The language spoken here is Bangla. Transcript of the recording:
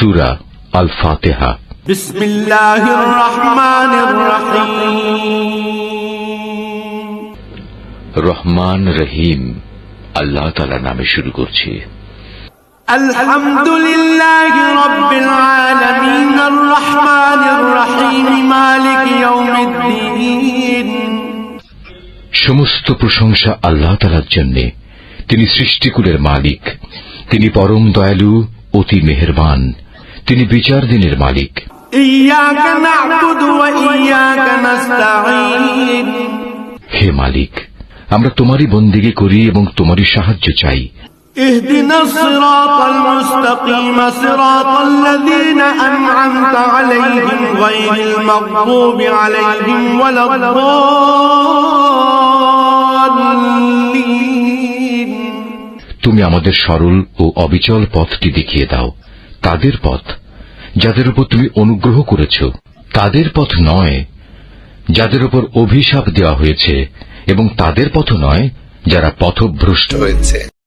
সূরা আল ফাতিহা। বিসমিল্লাহির রহমানির রহিম। রহমান রহিম আল্লাহ তাআলার নামে শুরু করছি। আলহামদুলিল্লাহি রাব্বিল আলামিন আর রহমানির রহিম মালিক ইয়াউমিদ্দিন। সমস্ত প্রশংসা আল্লাহ তাআলার জন্য। তিনি সৃষ্টিকুলের মালিক, তিনি পরম দয়ালু, অতি মেহেরবান, তিনি বিচার দিনের মালিক। ইয়াকা না'বুদু ওয়া ইয়াকা নাস্তাঈন। হে মালিক, আমরা তোমারই বন্দেগী করি এবং তোমারই সাহায্য চাই। ইহদিনাস সিরাতাল মুস্তাকিম সিরাতাল্লাযীনা আন'আমতা আলাইহিম গায়রিল মাগদুবি আলাইহিম ওয়ালাদ-দাল্লিন। তুমি আমাদের সরল ও অবিচল পথটি দেখিয়ে দাও, তাদের পথ যাদের উপর তুমি অনুগ্রহ করেছ, তাদের পথ নয় যাদের উপর অভিশাপ দেওয়া হয়েছে, এবং তাদের পথ নয় যারা পথভ্রষ্ট হয়েছে।